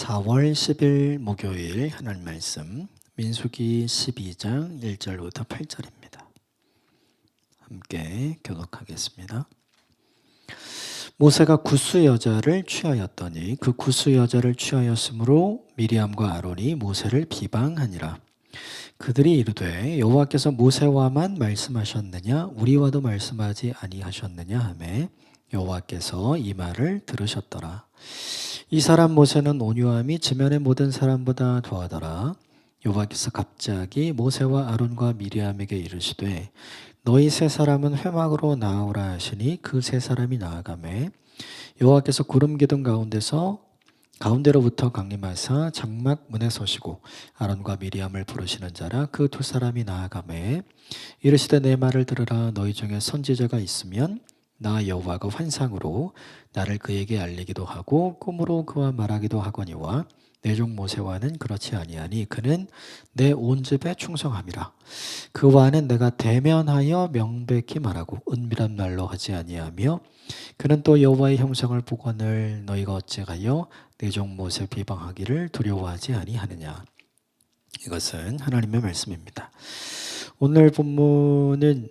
4월 10일 목요일 하나님 말씀 민수기 12장 1절부터 8절입니다. 함께 교독하겠습니다. 모세가 구스 여자를 취하였더니 그 구스 여자를 취하였으므로 미리암과 아론이 모세를 비방하니라. 그들이 이르되 여호와께서 모세와만 말씀하셨느냐 우리와도 말씀하지 아니하셨느냐 하매 여호와께서 이 말을 들으셨더라. 이 사람 모세는 온유함이 지면의 모든 사람보다 더하더라. 여호와께서 갑자기 모세와 아론과 미리암에게 이르시되 너희 세 사람은 회막으로 나아오라 하시니 그 세 사람이 나아가매 여호와께서 구름 기둥 가운데로부터 강림하사 장막 문에 서시고 아론과 미리암을 부르시는 자라 그 두 사람이 나아가매 이르시되 내 말을 들으라. 너희 중에 선지자가 있으면 나 여호와가 환상으로 나를 그에게 알리기도 하고 꿈으로 그와 말하기도 하거니와 내 종 모세와는 그렇지 아니하니 그는 내 온 집에 충성함이라. 그와는 내가 대면하여 명백히 말하고 은밀한 말로 하지 아니하며 그는 또 여호와의 형상을 보거늘 너희가 어찌하여 내 종 모세 비방하기를 두려워하지 아니하느냐. 이것은 하나님의 말씀입니다. 오늘 본문은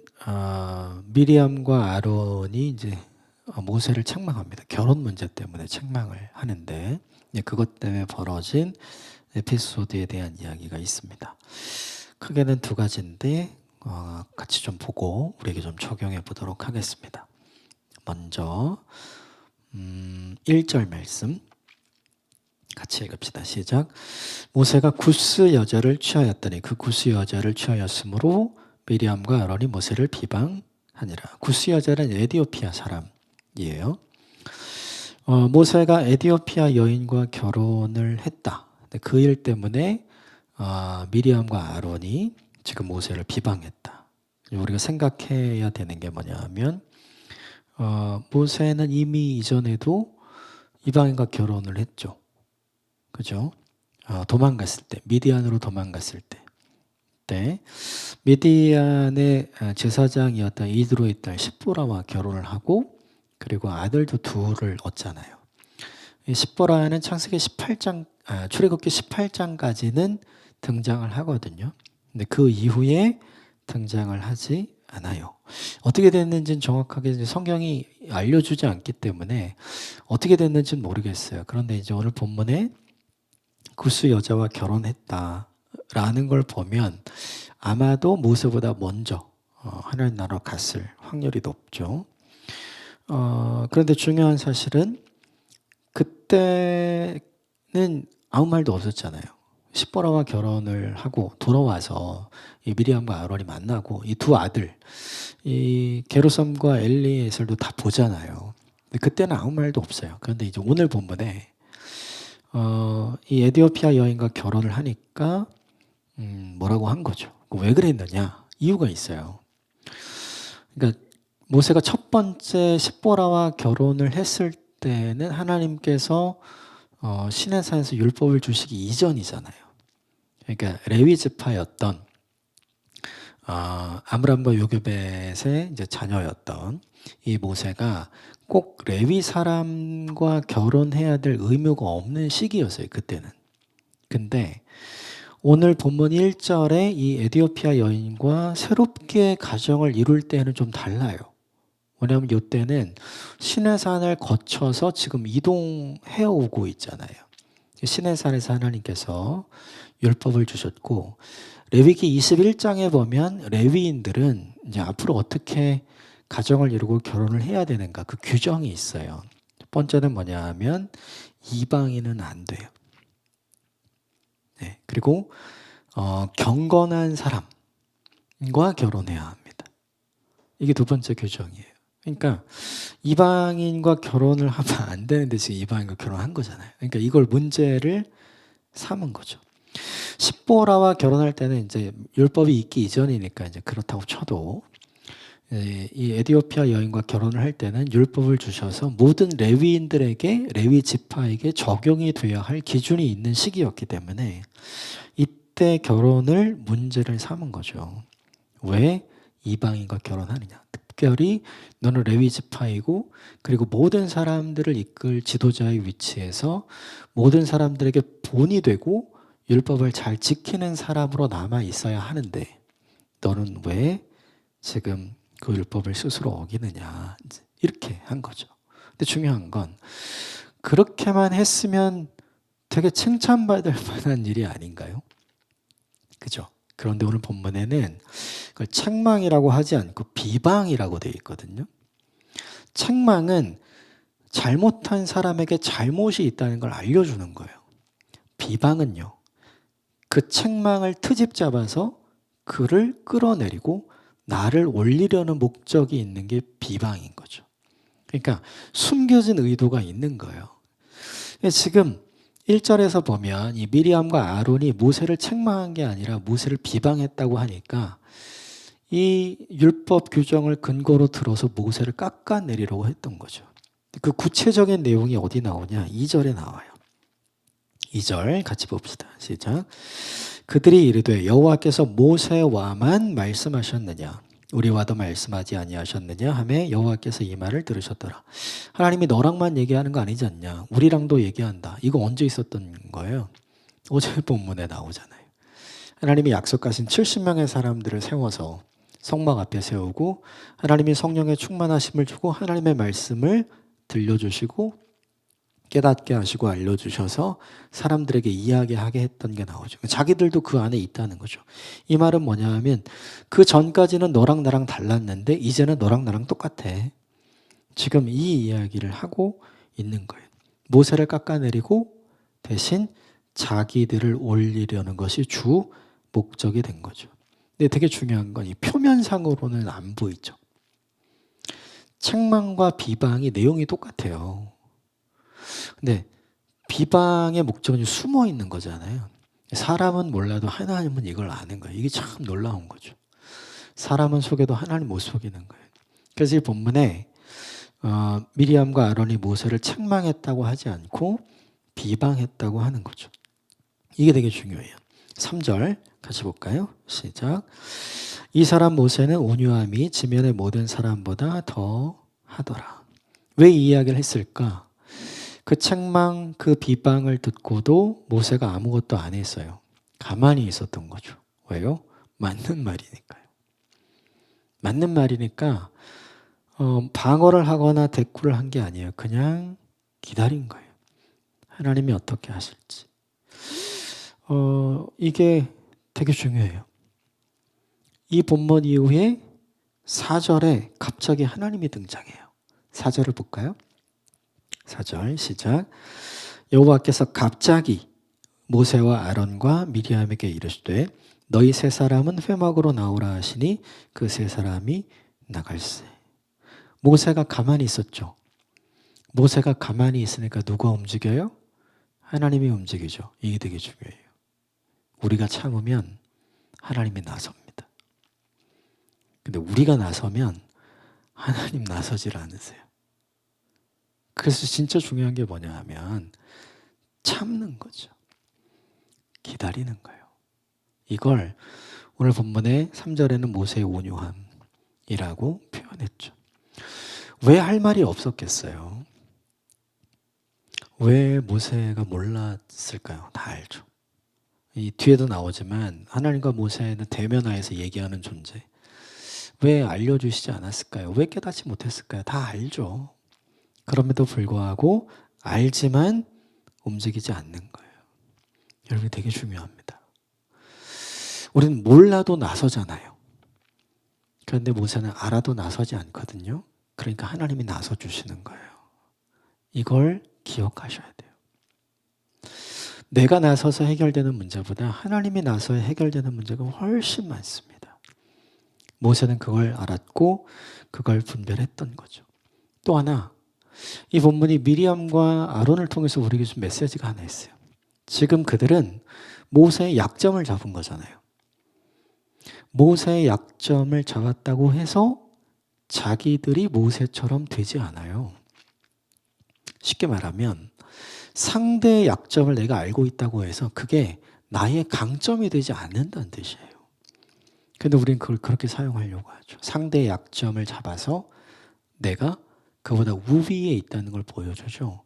미리암과 아론이 이제 모세를 책망합니다. 결혼 문제 때문에 책망을 하는데 그것 때문에 벌어진 에피소드에 대한 이야기가 있습니다. 크게는 두 가지인데 같이 좀 보고 우리에게 좀 적용해 보도록 하겠습니다. 먼저 1절 말씀 같이 읽읍시다. 시작. 모세가 구스 여자를 취하였더니 그 구스 여자를 취하였으므로 미리암과 아론이 모세를 비방하니라. 구스 여자는 에티오피아 사람이에요. 모세가 에티오피아 여인과 결혼을 했다. 그 일 때문에 미리암과 아론이 지금 모세를 비방했다. 우리가 생각해야 되는 게 뭐냐 하면 모세는 이미 이전에도 이방인과 결혼을 했죠. 그죠? 도망갔을 때, 미디안으로 도망갔을 때 미디안의 제사장이었던 이드로의 딸 십보라와 결혼을 하고 그리고 아들도 둘을 얻잖아요. 이 십보라는 창세기 18장, 출애굽기 18장까지는 등장을 하거든요. 근데 그 이후에 등장을 하지 않아요. 어떻게 됐는지는 정확하게 성경이 알려주지 않기 때문에 어떻게 됐는지는 모르겠어요. 그런데 이제 오늘 본문에 구스 여자와 결혼했다라는 걸 보면 아마도 모세보다 먼저 하나님 나라로 갔을 확률이 높죠. 그런데 중요한 사실은 그때는 아무 말도 없었잖아요. 십보라와 결혼을 하고 돌아와서 이 미리암과 아론이 만나고 이 두 아들, 이 게르솜과 엘리에셀도 다 보잖아요. 근데 그때는 아무 말도 없어요. 그런데 이제 오늘 본문에 이 에티오피아 여인과 결혼을 하니까 뭐라고 한 거죠. 왜 그랬느냐? 이유가 있어요. 그러니까 모세가 첫 번째 십보라와 결혼을 했을 때는 하나님께서 시내산에서 율법을 주시기 이전이잖아요. 그러니까 레위 지파였던 아므람과 요게벳의 이제 자녀였던 이 모세가 꼭 레위 사람과 결혼해야 될 의무가 없는 시기였어요. 그때는. 근데 오늘 본문 1절에 이 에티오피아 여인과 새롭게 가정을 이룰 때는 좀 달라요. 왜냐하면 이때는 시내산을 거쳐서 지금 이동해 오고 있잖아요. 시내산에서 하나님께서 율법을 주셨고 레위기 21장에 보면 레위인들은 이제 앞으로 어떻게 가정을 이루고 결혼을 해야 되는가 그 규정이 있어요. 첫 번째는 뭐냐 하면 이방인은 안 돼요. 네, 그리고 경건한 사람과 결혼해야 합니다. 이게 두 번째 규정이에요. 그러니까 이방인과 결혼을 하면 안 되는데 지금 이방인과 결혼한 거잖아요. 그러니까 이걸 문제를 삼은 거죠. 십보라와 결혼할 때는 이제 율법이 있기 이전이니까 이제 그렇다고 쳐도 이 에티오피아 여인과 결혼을 할 때는 율법을 주셔서 모든 레위인들에게 레위 지파에게 적용이 되어야 할 기준이 있는 시기였기 때문에 이때 결혼을 문제를 삼은 거죠. 왜 이방인과 결혼하느냐? 특별히 너는 레위 지파이고 그리고 모든 사람들을 이끌 지도자의 위치에서 모든 사람들에게 본이 되고 율법을 잘 지키는 사람으로 남아 있어야 하는데 너는 왜 지금 그 율법을 스스로 어기느냐 이렇게 한 거죠. 근데 중요한 건 그렇게만 했으면 되게 칭찬받을 만한 일이 아닌가요? 그죠? 그런데 오늘 본문에는 그걸 책망이라고 하지 않고 비방이라고 되어 있거든요. 책망은 잘못한 사람에게 잘못이 있다는 걸 알려주는 거예요. 비방은요, 그 책망을 트집 잡아서 그를 끌어내리고 나를 올리려는 목적이 있는 게 비방인 거죠. 그러니까 숨겨진 의도가 있는 거예요. 지금 1절에서 보면 이 미리암과 아론이 모세를 책망한 게 아니라 모세를 비방했다고 하니까 이 율법 규정을 근거로 들어서 모세를 깎아내리려고 했던 거죠. 그 구체적인 내용이 어디 나오냐? 2절에 나와요. 2절 같이 봅시다. 시작. 그들이 이르되 여호와께서 모세와만 말씀하셨느냐? 우리와도 말씀하지 아니하셨느냐 하매 여호와께서 이 말을 들으셨더라. 하나님이 너랑만 얘기하는 거 아니지 않냐? 우리랑도 얘기한다. 이거 언제 있었던 거예요? 어제 본문에 나오잖아요. 하나님이 약속하신 70명의 사람들을 세워서 성막 앞에 세우고 하나님이 성령의 충만하심을 주고 하나님의 말씀을 들려주시고 깨닫게 하시고 알려주셔서 사람들에게 이야기하게 했던 게 나오죠. 자기들도 그 안에 있다는 거죠. 이 말은 뭐냐 하면 그 전까지는 너랑 나랑 달랐는데 이제는 너랑 나랑 똑같아. 지금 이 이야기를 하고 있는 거예요. 모세를 깎아내리고 대신 자기들을 올리려는 것이 주 목적이 된 거죠. 근데 되게 중요한 건 이 표면상으로는 안 보이죠. 책망과 비방이 내용이 똑같아요. 근데 비방의 목적은 숨어 있는 거잖아요. 사람은 몰라도 하나님은 이걸 아는 거예요. 이게 참 놀라운 거죠. 사람은 속여도 하나님 못 속이는 거예요. 그래서 이 본문에 미리암과 아론이 모세를 책망했다고 하지 않고 비방했다고 하는 거죠. 이게 되게 중요해요. 3절 같이 볼까요? 시작. 이 사람 모세는 온유함이 지면의 모든 사람보다 더 하더라. 왜 이 이야기를 했을까? 그 책망, 그 비방을 듣고도 모세가 아무것도 안 했어요. 가만히 있었던 거죠. 왜요? 맞는 말이니까요. 맞는 말이니까 방어를 하거나 대꾸를 한 게 아니에요. 그냥 기다린 거예요. 하나님이 어떻게 하실지. 이게 되게 중요해요. 이 본문 이후에 4절에 갑자기 하나님이 등장해요. 4절을 볼까요? 4절 시작. 여호와께서 갑자기 모세와 아론과 미리암에게 이르시되 너희 세 사람은 회막으로 나오라 하시니 그 세 사람이 나갈세. 모세가 가만히 있었죠. 모세가 가만히 있으니까 누가 움직여요? 하나님이 움직이죠. 이게 되게 중요해요. 우리가 참으면 하나님이 나섭니다. 근데 우리가 나서면 하나님 나서질 않으세요. 그래서 진짜 중요한 게 뭐냐 하면 참는 거죠. 기다리는 거예요. 이걸 오늘 본문의 3절에는 모세의 온유함이라고 표현했죠. 왜 할 말이 없었겠어요? 왜 모세가 몰랐을까요? 다 알죠. 이 뒤에도 나오지만 하나님과 모세는 대면하에서 얘기하는 존재. 왜 알려주시지 않았을까요? 왜 깨닫지 못했을까요? 다 알죠. 그럼에도 불구하고 알지만 움직이지 않는 거예요. 여러분 되게 중요합니다. 우리는 몰라도 나서잖아요. 그런데 모세는 알아도 나서지 않거든요. 그러니까 하나님이 나서 주시는 거예요. 이걸 기억하셔야 돼요. 내가 나서서 해결되는 문제보다 하나님이 나서야 해결되는 문제가 훨씬 많습니다. 모세는 그걸 알았고 그걸 분별했던 거죠. 또 하나, 이 본문이 미리암과 아론을 통해서 우리에게 준 메시지가 하나 있어요. 지금 그들은 모세의 약점을 잡은 거잖아요. 모세의 약점을 잡았다고 해서 자기들이 모세처럼 되지 않아요. 쉽게 말하면 상대의 약점을 내가 알고 있다고 해서 그게 나의 강점이 되지 않는다는 뜻이에요. 근데 우리는 그걸 그렇게 사용하려고 하죠. 상대의 약점을 잡아서 내가 그보다 우위에 있다는 걸 보여주죠.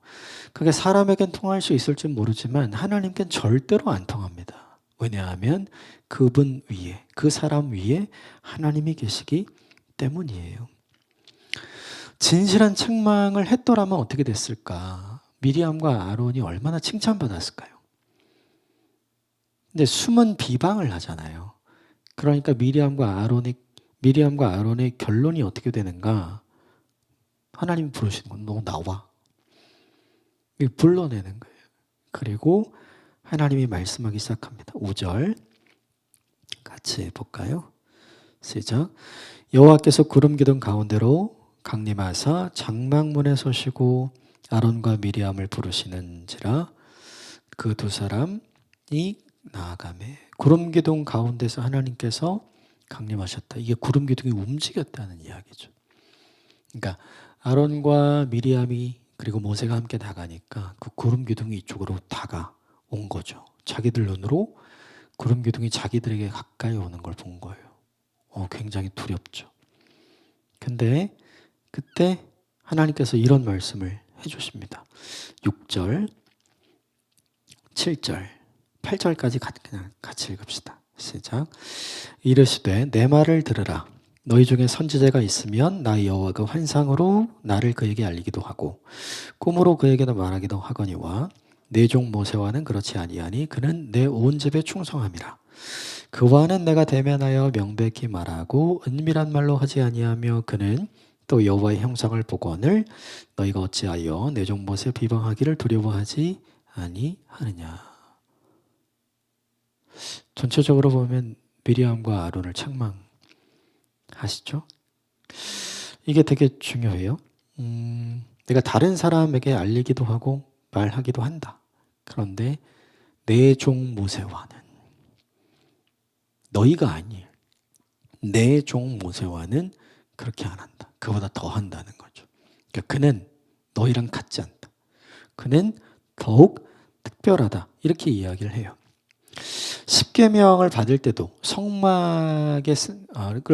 그게 사람에겐 통할 수 있을지 모르지만 하나님께는 절대로 안 통합니다. 왜냐하면 그분 위에, 그 사람 위에 하나님이 계시기 때문이에요. 진실한 책망을 했더라면 어떻게 됐을까? 미리암과 아론이 얼마나 칭찬받았을까요? 근데 숨은 비방을 하잖아요. 그러니까 미리암과 아론의 결론이 어떻게 되는가? 하나님이 부르시는 건 너 나와. 불러내는 거예요. 그리고 하나님이 말씀하기 시작합니다. 5절 같이 볼까요? 시작. 여호와께서 구름 기둥 가운데로 강림하사 장막문에 서시고 아론과 미리암을 부르시는지라 그 두 사람이 나아가매. 구름 기둥 가운데서 하나님께서 강림하셨다. 이게 구름 기둥이 움직였다는 이야기죠. 그러니까 아론과 미리암이 그리고 모세가 함께 나가니까 그 구름 기둥이 이쪽으로 다가온 거죠. 자기들 눈으로 구름 기둥이 자기들에게 가까이 오는 걸 본 거예요. 굉장히 두렵죠. 근데 그때 하나님께서 이런 말씀을 해주십니다. 6절, 7절, 8절까지 그냥 같이 읽읍시다. 시작. 이르시되 내 말을 들으라. 너희 중에 선지자가 있으면 나 여호와가 환상으로 나를 그에게 알리기도 하고 꿈으로 그에게 말하기도 하거니와 내 종 모세와는 그렇지 아니하니 그는 내 온 집에 충성함이라. 그와는 내가 대면하여 명백히 말하고 은밀한 말로 하지 아니하며 그는 또 여호와의 형상을 보거늘 너희가 어찌하여 내 종 모세 비방하기를 두려워하지 아니하느냐. 전체적으로 보면 미리암과 아론을 책망하시죠. 이게 되게 중요해요. 내가 다른 사람에게 알리기도 하고 말하기도 한다. 그런데 내 종 모세와는 너희가 아니에요. 내 종 모세와는 그렇게 안 한다. 그보다 더 한다는 거죠. 그러니까 그는 너희랑 같지 않다. 그는 더욱 특별하다. 이렇게 이야기를 해요. 십계명을 받을 때도 성막을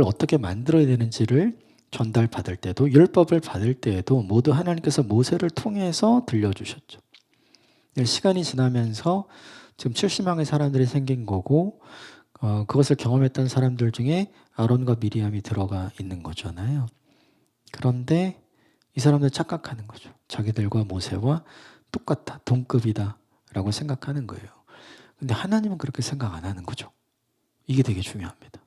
어떻게 만들어야 되는지를 전달받을 때도 율법을 받을 때에도 모두 하나님께서 모세를 통해서 들려주셨죠. 시간이 지나면서 지금 70명의 사람들이 생긴 거고 그것을 경험했던 사람들 중에 아론과 미리암이 들어가 있는 거잖아요. 그런데 이 사람들 착각하는 거죠. 자기들과 모세와 똑같다, 동급이다 라고 생각하는 거예요. 근데 하나님은 그렇게 생각 안 하는 거죠. 이게 되게 중요합니다.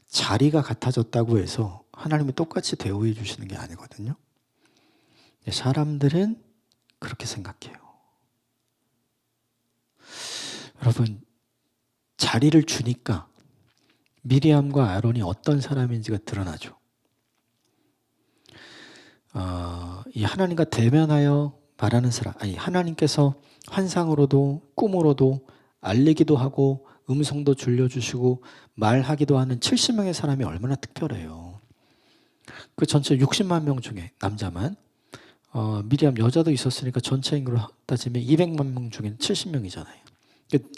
자리가 같아졌다고 해서 하나님이 똑같이 대우해 주시는 게 아니거든요. 사람들은 그렇게 생각해요. 여러분, 자리를 주니까 미리암과 아론이 어떤 사람인지가 드러나죠. 이 하나님과 대면하여 말하는 사람, 하나님께서 환상으로도 꿈으로도 알리기도 하고 음성도 들려주시고 말하기도 하는 70명의 사람이 얼마나 특별해요. 그 전체 60만 명 중에 남자만 미리암 여자도 있었으니까 전체 인구로 따지면 200만 명 중에 70명이잖아요.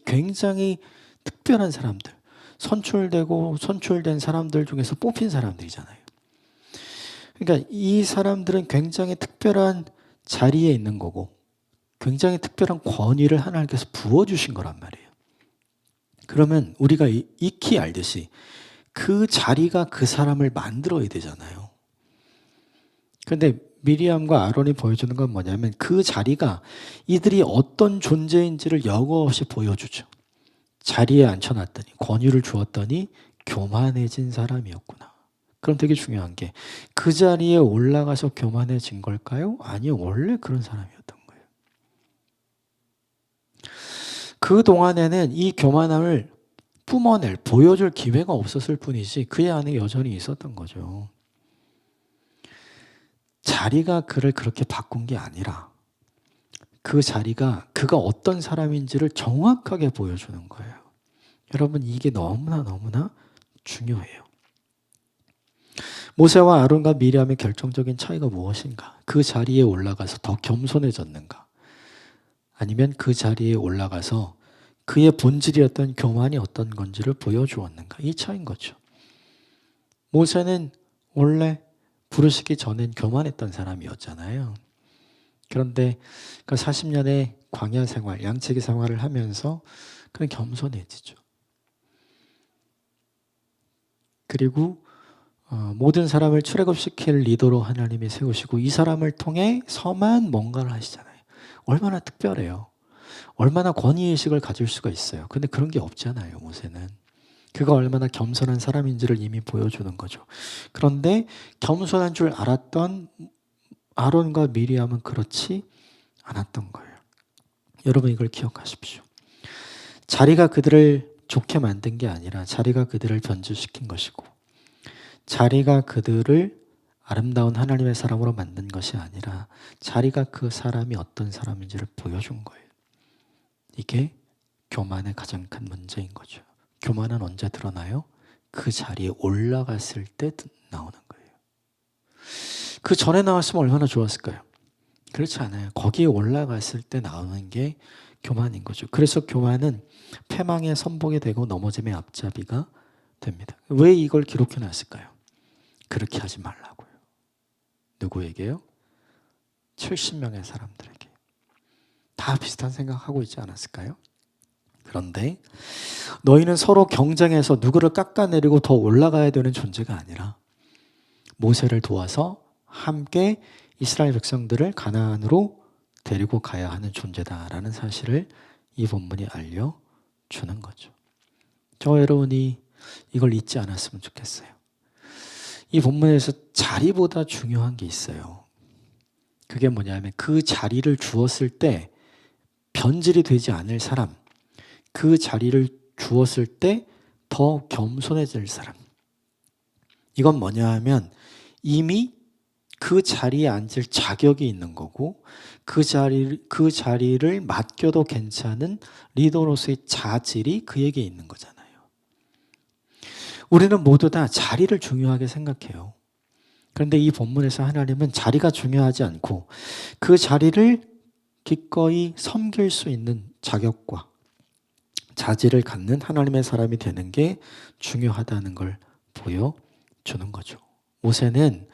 굉장히 특별한 사람들, 선출된 사람들 중에서 뽑힌 사람들이잖아요. 그러니까 이 사람들은 굉장히 특별한 자리에 있는 거고 굉장히 특별한 권위를 하나님께서 부어주신 거란 말이에요. 그러면 우리가 익히 알듯이 그 자리가 그 사람을 만들어야 되잖아요. 그런데 미리암과 아론이 보여주는 건 뭐냐면 그 자리가 이들이 어떤 존재인지를 여과 없이 보여주죠. 자리에 앉혀놨더니 권위를 주었더니 교만해진 사람이었구나. 그럼 되게 중요한 게 그 자리에 올라가서 교만해진 걸까요? 아니요. 원래 그런 사람이었던 거예요. 그동안에는 이 교만함을 보여줄 기회가 없었을 뿐이지 그의 안에 여전히 있었던 거죠. 자리가 그를 그렇게 바꾼 게 아니라 그 자리가 그가 어떤 사람인지를 정확하게 보여주는 거예요. 여러분, 이게 너무나 중요해요. 모세와 아론과 미리암의 결정적인 차이가 무엇인가? 그 자리에 올라가서 더 겸손해졌는가? 아니면 그 자리에 올라가서 그의 본질이었던 교만이 어떤 건지를 보여주었는가? 이 차이인 거죠. 모세는 원래 부르시기 전엔 교만했던 사람이었잖아요. 그런데 그 40년의 광야 생활, 양치기 생활을 하면서 그는 겸손해지죠. 그리고 모든 사람을 출애굽시킬 리더로 하나님이 세우시고 이 사람을 통해서만 뭔가를 하시잖아요. 얼마나 특별해요. 얼마나 권위의식을 가질 수가 있어요. 근데 그런 게 없잖아요, 모세는. 그가 얼마나 겸손한 사람인지를 이미 보여주는 거죠. 그런데 겸손한 줄 알았던 아론과 미리암은 그렇지 않았던 거예요. 여러분 이걸 기억하십시오. 자리가 그들을 좋게 만든 게 아니라 자리가 그들을 변질시킨 것이고 자리가 그들을 아름다운 하나님의 사람으로 만든 것이 아니라 자리가 그 사람이 어떤 사람인지를 보여준 거예요. 이게 교만의 가장 큰 문제인 거죠. 교만은 언제 드러나요? 그 자리에 올라갔을 때 나오는 거예요. 그 전에 나왔으면 얼마나 좋았을까요? 그렇지 않아요. 거기에 올라갔을 때 나오는 게 교만인 거죠. 그래서 교만은 패망의 선복이 되고 넘어짐의 앞잡이가 됩니다. 왜 이걸 기록해 놨을까요? 그렇게 하지 말라고요. 누구에게요? 70명의 사람들에게. 다 비슷한 생각하고 있지 않았을까요? 그런데 너희는 서로 경쟁해서 누구를 깎아내리고 더 올라가야 되는 존재가 아니라 모세를 도와서 함께 이스라엘 백성들을 가나안으로 데리고 가야 하는 존재다라는 사실을 이 본문이 알려주는 거죠. 저와 여러분이 이걸 잊지 않았으면 좋겠어요. 이 본문에서 자리보다 중요한 게 있어요. 그게 뭐냐면 그 자리를 주었을 때 변질이 되지 않을 사람, 그 자리를 주었을 때 더 겸손해질 사람. 이건 뭐냐 하면 이미 그 자리에 앉을 자격이 있는 거고 그 자리를 맡겨도 괜찮은 리더로서의 자질이 그에게 있는 거잖아요. 우리는 모두 다 자리를 중요하게 생각해요. 그런데 이 본문에서 하나님은 자리가 중요하지 않고 그 자리를 기꺼이 섬길 수 있는 자격과 자질을 갖는 하나님의 사람이 되는 게 중요하다는 걸 보여주는 거죠. 모세는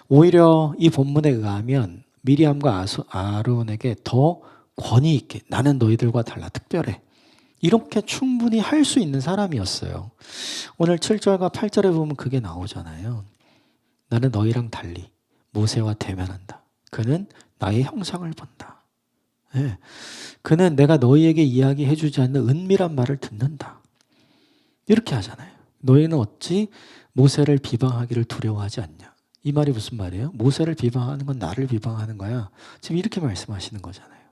오히려 이 본문에 의하면 미리암과 아론에게 더 권위 있게 나는 너희들과 달라 특별해. 이렇게 충분히 할 수 있는 사람이었어요. 오늘 7절과 8절에 보면 그게 나오잖아요. 나는 너희랑 달리 모세와 대면한다. 그는 나의 형상을 본다. 네. 그는 내가 너희에게 이야기해 주지 않는 은밀한 말을 듣는다. 이렇게 하잖아요. 너희는 어찌 모세를 비방하기를 두려워하지 않냐. 이 말이 무슨 말이에요? 모세를 비방하는 건 나를 비방하는 거야. 지금 이렇게 말씀하시는 거잖아요.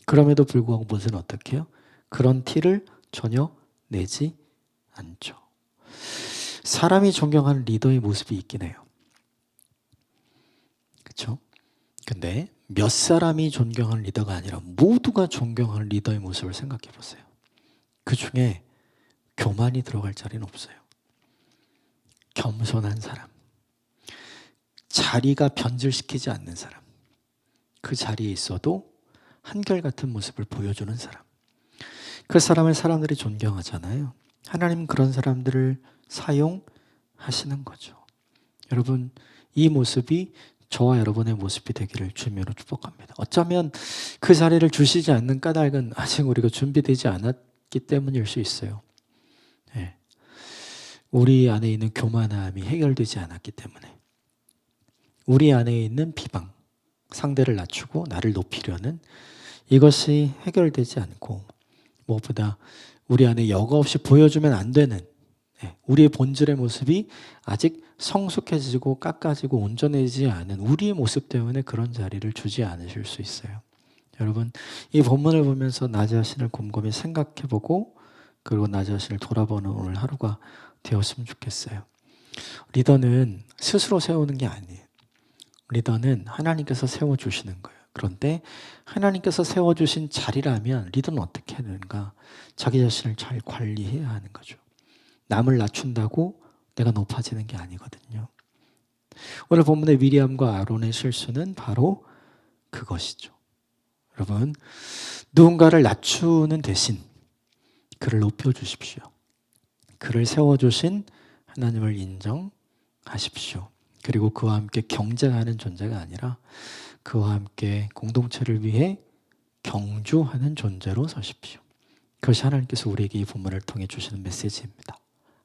그럼에도 불구하고 모세는 어떻게 해요? 그런 티를 전혀 내지 않죠. 사람이 존경하는 리더의 모습이 있긴 해요. 그렇죠? 근데 몇 사람이 존경하는 리더가 아니라 모두가 존경하는 리더의 모습을 생각해 보세요. 그 중에 교만이 들어갈 자리는 없어요. 겸손한 사람, 자리가 변질시키지 않는 사람, 그 자리에 있어도 한결같은 모습을 보여주는 사람, 그 사람을 사람들이 존경하잖아요. 하나님은 그런 사람들을 사용하시는 거죠. 여러분, 이 모습이 저와 여러분의 모습이 되기를 주님으로 축복합니다. 어쩌면 그 자리를 주시지 않는 까닭은 아직 우리가 준비되지 않았기 때문일 수 있어요. 네. 우리 안에 있는 교만함이 해결되지 않았기 때문에 우리 안에 있는 비방, 상대를 낮추고 나를 높이려는 이것이 해결되지 않고 무엇보다 우리 안에 여과 없이 보여주면 안 되는 우리의 본질의 모습이 아직 성숙해지고 깎아지고 온전해지지 않은 우리의 모습 때문에 그런 자리를 주지 않으실 수 있어요. 여러분, 이 본문을 보면서 나 자신을 곰곰이 생각해보고 그리고 나 자신을 돌아보는 오늘 하루가 되었으면 좋겠어요. 리더는 스스로 세우는 게 아니에요. 리더는 하나님께서 세워주시는 거예요. 그런데 하나님께서 세워주신 자리라면 리더는 어떻게 해야 되는가? 자기 자신을 잘 관리해야 하는 거죠. 남을 낮춘다고 내가 높아지는 게 아니거든요. 오늘 본문의 미리암과 아론의 실수는 바로 그것이죠. 여러분, 누군가를 낮추는 대신 그를 높여주십시오. 그를 세워주신 하나님을 인정하십시오. 그리고 그와 함께 경쟁하는 존재가 아니라 그와 함께 공동체를 위해 경주하는 존재로 서십시오. 그것이 하나님께서 우리에게 이 본문을 통해 주시는 메시지입니다.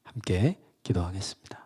함께 기도하겠습니다.